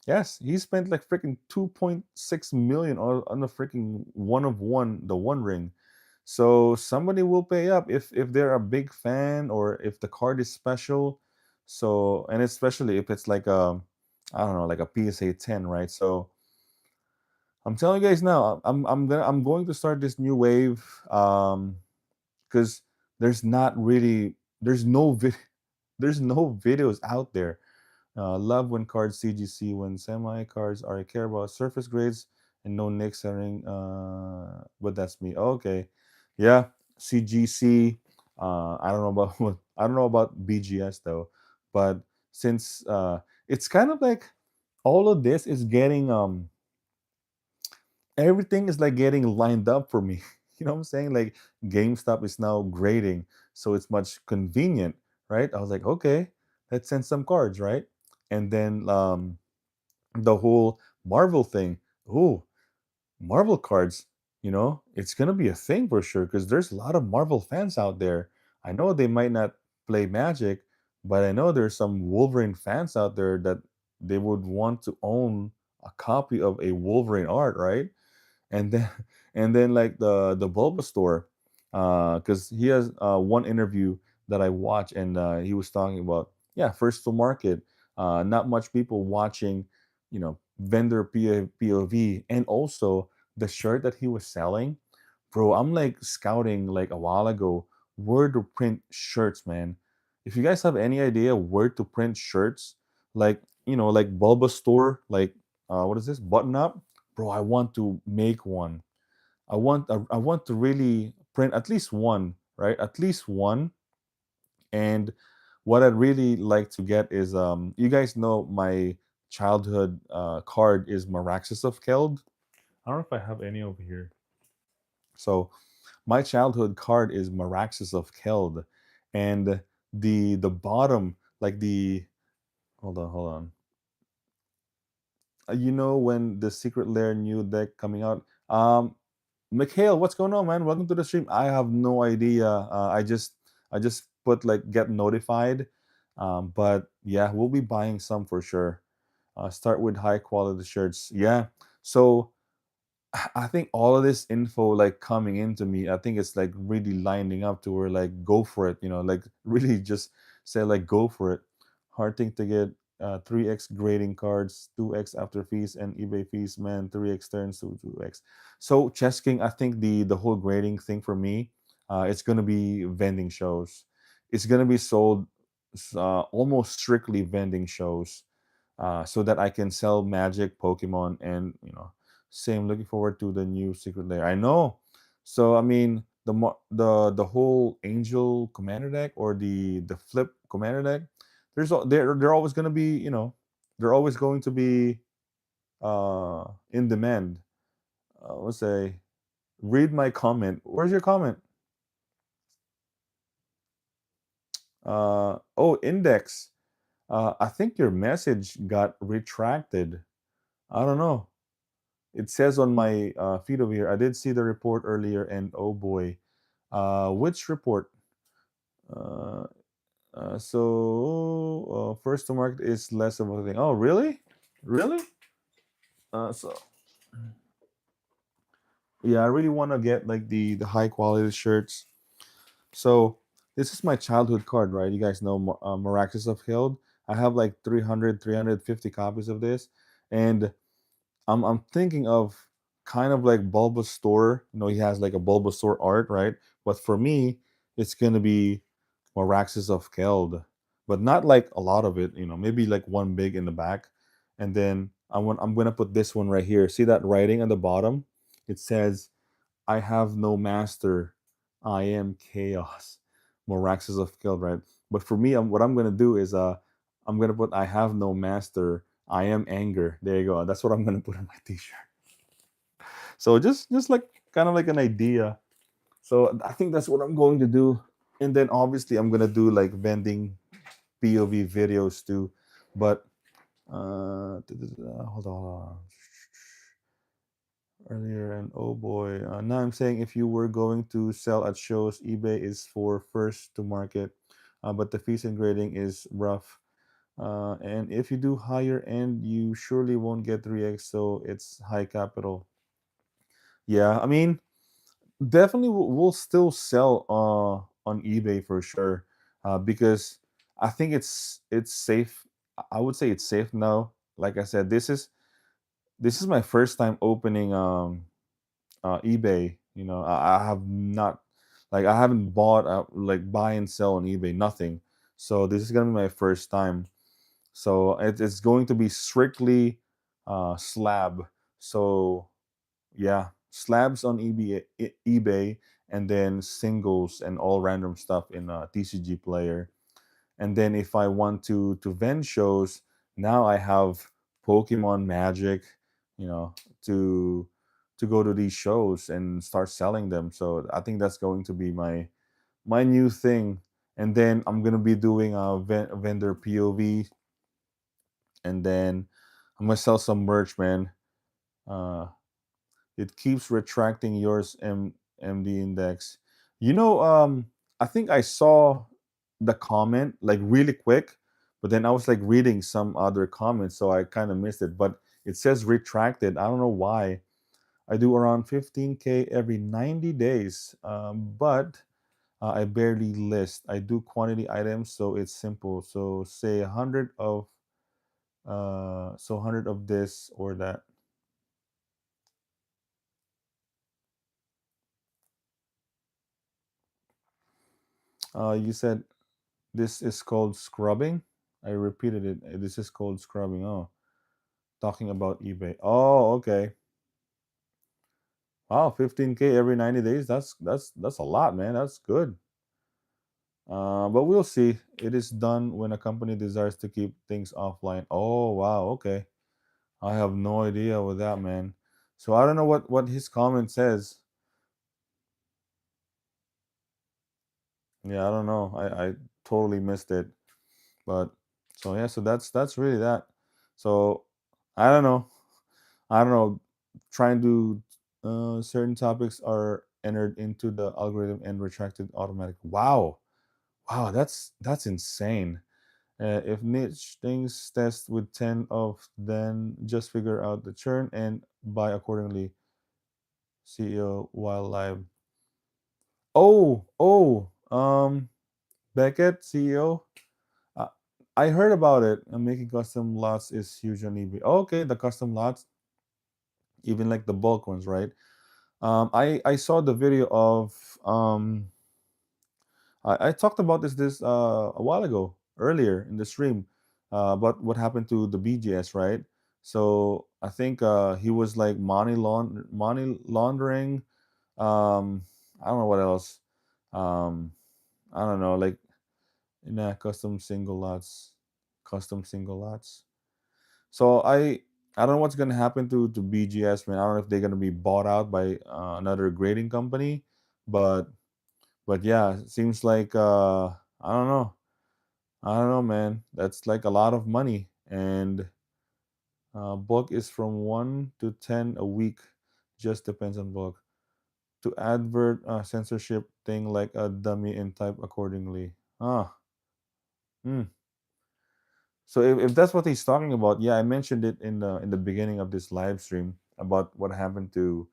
Yes, he spent like freaking 2.6 million on the freaking one of one, the One Ring. So somebody will pay up if they're a big fan, or if the card is special. So, and especially if it's like I don't know, like a PSA 10, right? So I'm telling you guys now, I'm going to start this new wave, because there's not really there's no videos out there. Love when cards CGC when semi cards are I care about surface grades and no Nick selling. But that's me. Okay, yeah, CGC. I don't know about I don't know about BGS though, but since it's kind of like all of this is getting everything is like getting lined up for me. You know what I'm saying? Like GameStop is now grading, so it's much convenient, right? I was like, okay, let's send some cards, right? And then the whole Marvel thing. Oh, Marvel cards, it's gonna be a thing for sure because there's a lot of Marvel fans out there. I know they might not play Magic, but I know there's some Wolverine fans out there that they would want to own a copy of a Wolverine art, right? And then like the Bulbasaur, because he has one interview that I watched, and he was talking about, yeah, first to market, not much people watching, vendor POV, and also the shirt that he was selling, bro. I'm like scouting like a while ago where to print shirts, man. If you guys have any idea where to print shirts, like like Bulbasaur, like what is this button up, bro? I want to make one. I want to really print at least one, right? At least one. And what I'd really like to get is you guys know my childhood card is Maraxis of Keld. I don't know if I have any over here. So my childhood card is Maraxis of Keld, and the bottom, like the hold on. When the Secret Lair new deck coming out. Mikhail, what's going on, man? Welcome to the stream. I have no idea. I just put like get notified. But yeah, we'll be buying some for sure. Start with high quality shirts. Yeah. So I think all of this info like coming into me, I think it's like really lining up to where like go for it, like really just say like go for it. Hard thing to get 3x grading cards, 2x after fees and eBay fees, man, 3x turns to 2x. So Chess King, I think the whole grading thing for me, it's gonna be vending shows. It's gonna be sold almost strictly vending shows, so that I can sell Magic, Pokemon, and same. Looking forward to the new Secret Lair. I know. So I mean, the whole Angel Commander deck or the Flip Commander deck, they're always gonna be they're always going to be in demand. Let's say, read my comment. Where's your comment? Oh, Index. I think your message got retracted. I don't know. It says on my feed over here. I did see the report earlier, and oh boy, which report? Uh, first to market is less of a thing. Oh, really? Really? So yeah, I really want to get like the high quality shirts. So this is my childhood card, right? You guys know Miraculous of Hild. I have like 350 copies of this, and I'm thinking of kind of like Bulbasaur. He has like a Bulbasaur art, right? But for me, it's gonna be Maraxis of Keld, but not like a lot of it. Maybe like one big in the back, and then I'm gonna put this one right here. See that writing at the bottom? It says, "I have no master. I am chaos." Maraxis of Keld, right? But for me, what I'm gonna do is I'm gonna put, "I have no master. I am anger." There you go. That's what I'm gonna put on my T-shirt. So just like kind of like an idea. So I think that's what I'm going to do. And then obviously I'm gonna do like vending POV videos too. But hold on. Earlier, and oh boy, now I'm saying if you were going to sell at shows, eBay is for first to market, but the fees and grading is rough. And if you do higher end, you surely won't get 3x, so it's high capital. Yeah, I mean, definitely we'll still sell on eBay for sure, because I think it's safe. I would say it's safe now. Like I said, this is my first time opening eBay. I have not, like, I haven't bought like buy and sell on eBay, nothing. So this is gonna be my first time. So it's going to be strictly slab. So yeah, slabs on eBay, and then singles and all random stuff in a TCG player. And then if I want to vend shows, now I have Pokemon Magic, you know, to to go to these shows and start selling them. So I think that's going to be my new thing. And then I'm gonna be doing a vendor POV, and then I'm gonna sell some merch, man. Uh, it keeps retracting yours MD index. You know, I think I saw the comment like really quick, but then I was like reading some other comments, so I kind of missed it. But it says retracted. I don't know why. I do around 15K every 90 days, but I barely list. I do quantity items, so it's simple. So say 100 of 100 of this or that. You said this is called scrubbing. I repeated it. This is called scrubbing. Oh, talking about eBay. Oh, okay. Wow, 15K every 90 days. That's a lot, man. That's good. But we'll see. It is done when a company desires to keep things offline. Oh, wow. Okay. I have no idea with that, man. So I don't know what his comment says. Yeah, I don't know. I totally missed it. But so yeah, so that's really that. So I don't know. I don't know. Trying to certain topics are entered into the algorithm and retracted automatic. Wow, wow, that's insane. If niche things test with 10 of, then just figure out the churn and buy accordingly. CEO while live. Oh, Beckett, CEO. Uh, I heard about it. Making custom lots is huge on eBay. Okay, the custom lots, even like the bulk ones, right? I saw the video of I talked about this a while ago earlier in the stream about what happened to the BGS, right? So I think he was like money laundering. I don't know what else. Um, I don't know, like nah, custom single lots. So I don't know what's gonna happen to BGS, man. I don't know if they're gonna be bought out by another grading company, but yeah, it seems like I don't know. I don't know, man. That's like a lot of money, and book is from 1 to 10 a week. Just depends on book. To advert censorship thing like a dummy and type accordingly. Ah, hmm. So if that's what he's talking about, yeah, I mentioned it in the beginning of this live stream about what happened to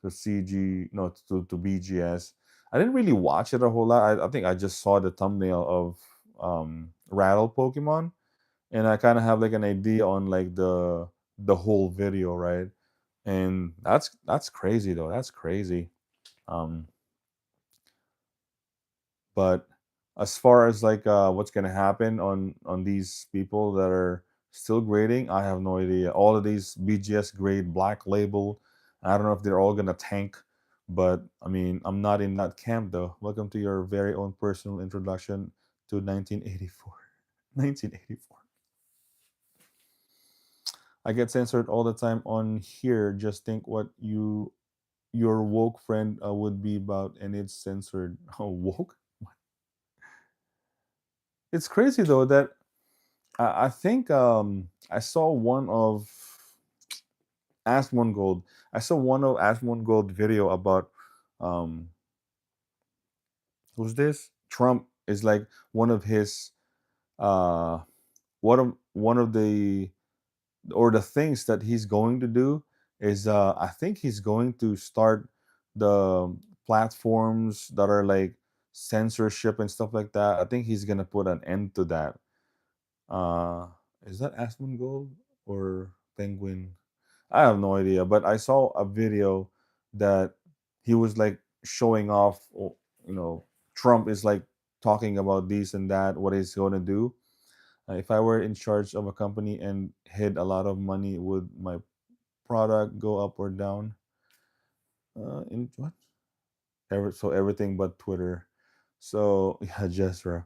CG, no, to BGS. I didn't really watch it a whole lot. I think I just saw the thumbnail of Rattle Pokemon, and I kind of have like an idea on like the whole video, right? And that's crazy though. That's crazy. Um, but as far as like what's gonna happen on these people that are still grading, I have no idea. All of these BGS grade black label, I don't know if they're all gonna tank, but I mean I'm not in that camp though. Welcome to your very own personal introduction to 1984. 1984. I get censored all the time on here. Just think what your woke friend would be about, and it's censored. Oh, woke? It's crazy though that I think I saw one of Asmongold. Gold. I saw one of Asmongold Gold video about um who's this? Trump is like one of his uh one of the or the things that he's going to do is I think he's going to start the platforms that are like censorship and stuff like that. I think he's gonna put an end to that. Uh, is that Asmongold or Penguin? I have no idea, but I saw a video that he was like showing off. You know, Trump is like talking about this and that, what he's going to do. If I were in charge of a company and hid a lot of money, would my product go up or down? In what? So everything but Twitter. So yeah, Jezra.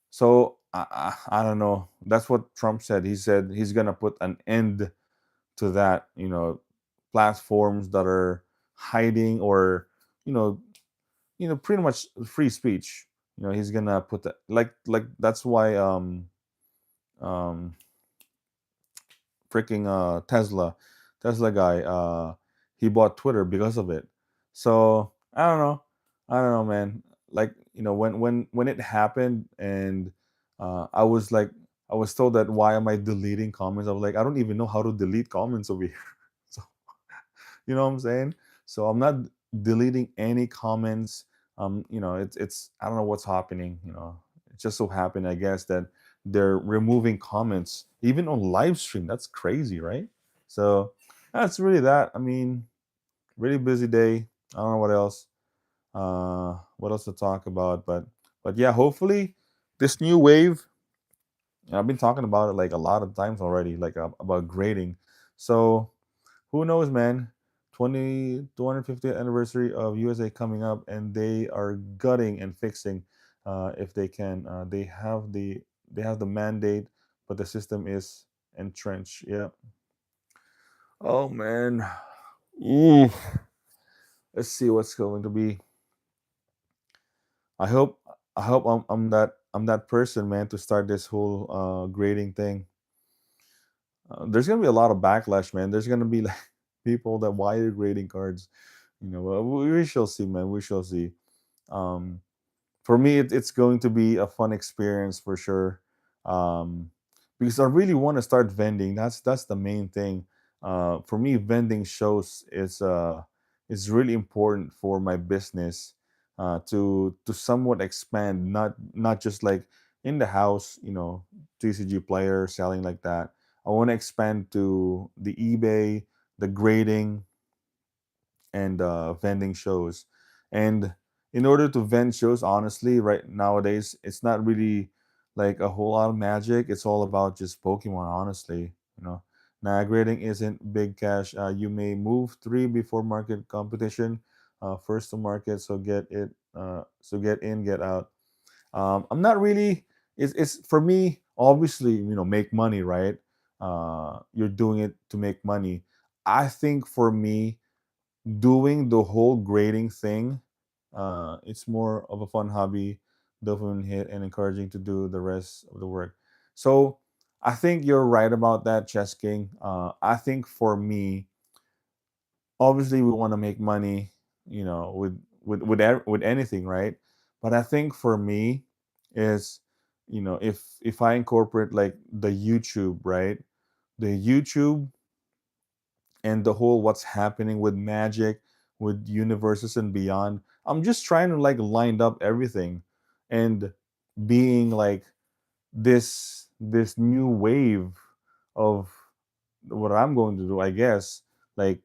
So I don't know. That's what Trump said. He said he's gonna put an end to that. Platforms that are hiding or you know pretty much free speech. He's gonna put that like that's why um freaking Tesla guy he bought Twitter because of it. So I don't know, man. Like when it happened and I was like I was told that why am I deleting comments? I was like I don't even know how to delete comments over here. So you know what I'm saying? So I'm not deleting any comments. It's I don't know what's happening. It just so happened, I guess, that they're removing comments even on live stream. That's crazy, right? So that's really that. I mean, really busy day. I don't know what else to talk about, but yeah, hopefully this new wave. I've been talking about it like a lot of times already, like about grading. So who knows, man? 250th anniversary of USA coming up, and they are gutting and fixing if they can. They have the mandate, but the system is entrenched. Yeah. Oh man. Ooh. Let's see what's going to be. I hope I hope I'm that person, man, to start this whole grading thing. There's gonna be a lot of backlash, man. There's gonna be like people that why are grading cards. Well, we shall see, man. We shall see. Um, for me, it's going to be a fun experience for sure. Um, because I really want to start vending. That's the main thing. For me, vending shows is really important for my business to somewhat expand, not just like in the house, TCG player selling like that. I want to expand to the eBay, the grading, and vending shows. And in order to vend shows, honestly, right nowadays, it's not really like a whole lot of magic. It's all about just Pokemon, honestly. You know, now grading isn't big cash. You may move three before market competition, first to market, so get it, so get in, get out. I'm not really. It's for me. Obviously, make money, right? You're doing it to make money. I think for me, doing the whole grading thing, it's more of a fun hobby, dopamine hit, and encouraging to do the rest of the work. So I think you're right about that, Chess King. I think for me, obviously we want to make money, with anything, right? But I think for me is, if I incorporate like the YouTube, right? The YouTube and the whole what's happening with magic, with universes and beyond. I'm just trying to like line up everything and being like this new wave of what I'm going to do, I guess, like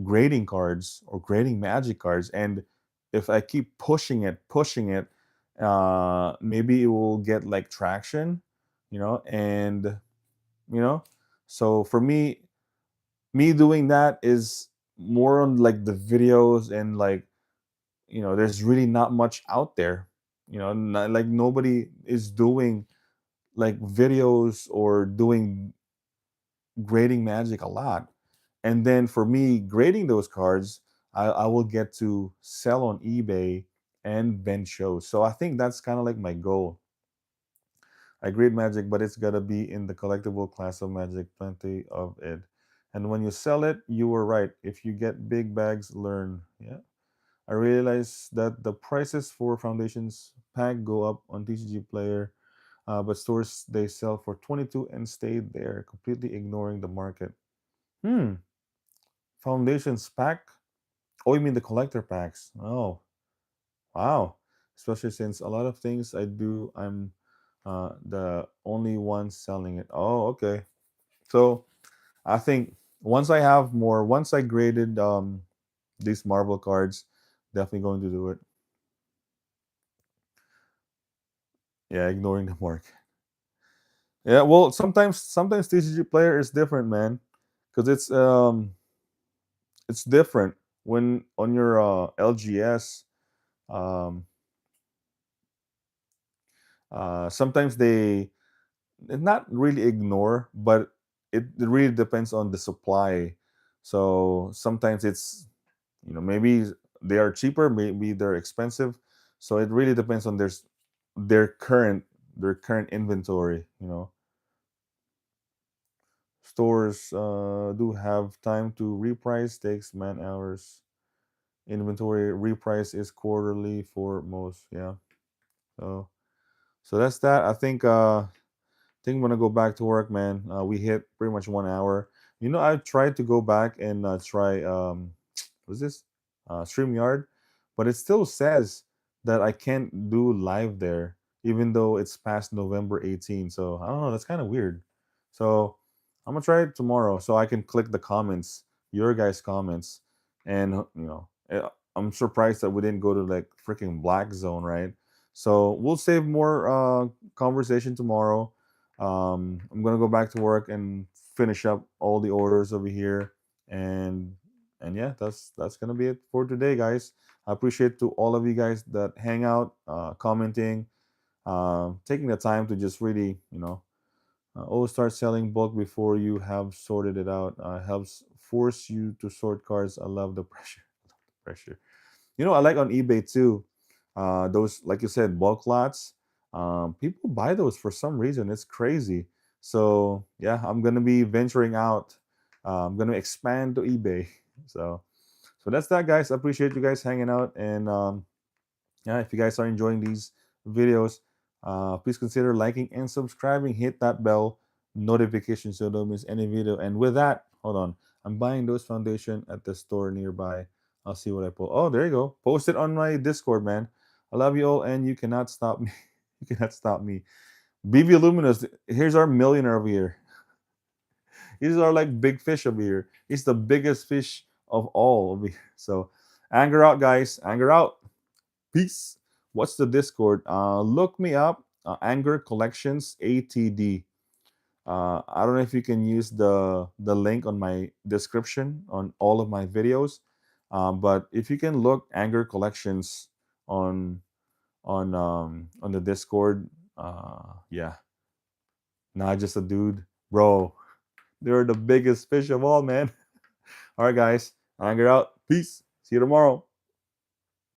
grading cards or grading magic cards. And if I keep pushing it, maybe it will get like traction, and you know. So for me doing that is more on like the videos and like there's really not much out there, like nobody is doing like videos or doing grading magic a lot. And then for me grading those cards, I will get to sell on eBay and vend shows. So I think that's kind of like my goal. I grade magic, but it's gotta be in the collectible class of magic, plenty of it. And when you sell it, you were right. If you get big bags, learn. Yeah. I realize that the prices for Foundation's pack go up on TCG Player, but stores they sell for 22 and stay there, completely ignoring the market. Hmm. Foundation's pack? Oh, you mean the collector packs? Oh, wow. Especially since a lot of things I do, I'm the only one selling it. Oh, okay. So I think once I graded these Marvel cards, definitely going to do it. Yeah, ignoring the market. Yeah, well, sometimes TCG player is different, man, because it's different when on your LGS. Um, Sometimes they not really ignore, but it really depends on the supply. So sometimes it's, maybe they are cheaper, maybe they're expensive. So it really depends on their current their current inventory. Stores do have time to reprice, takes man hours. Inventory reprice is quarterly for most. Yeah. So that's that. I think I'm gonna go back to work, man. We hit pretty much 1 hour. I tried to go back and try what's this? StreamYard, but it still says that I can't do live there, even though it's past November 18. So I don't know. That's kind of weird. So I'm gonna try it tomorrow, so I can click the comments, your guys' comments, and I'm surprised that we didn't go to like freaking black zone, right? So we'll save more conversation tomorrow. I'm gonna go back to work and finish up all the orders over here, and yeah, that's gonna be it for today, guys. I appreciate to all of you guys that hang out, commenting, taking the time to just really, always start selling bulk before you have sorted it out. Helps force you to sort cards. I love the pressure. Pressure. I like on eBay too. Those, like you said, bulk lots. People buy those for some reason. It's crazy. So yeah, I'm gonna be venturing out. I'm gonna expand to eBay. So that's that, guys. I appreciate you guys hanging out, and yeah, if you guys are enjoying these videos, please consider liking and subscribing. Hit that bell notification so you don't miss any video. And with that, hold on, I'm buying those foundation at the store nearby. I'll see what I pull. Oh, there you go. Post it on my Discord, man. I love you all, and you cannot stop me. You cannot stop me. BB Luminous, here's our millionaire over here. These are like big fish over here. He's the biggest fish of all over here. So, anger out, guys. Anger out. Peace. What's the Discord? Look me up. Anger Collections ATD. I don't know if you can use the link on my description on all of my videos, but if you can look Anger Collections on on the Discord, yeah, not just a dude, bro. They're the biggest fish of all, man. All right, guys, Anger out. Peace. See you tomorrow.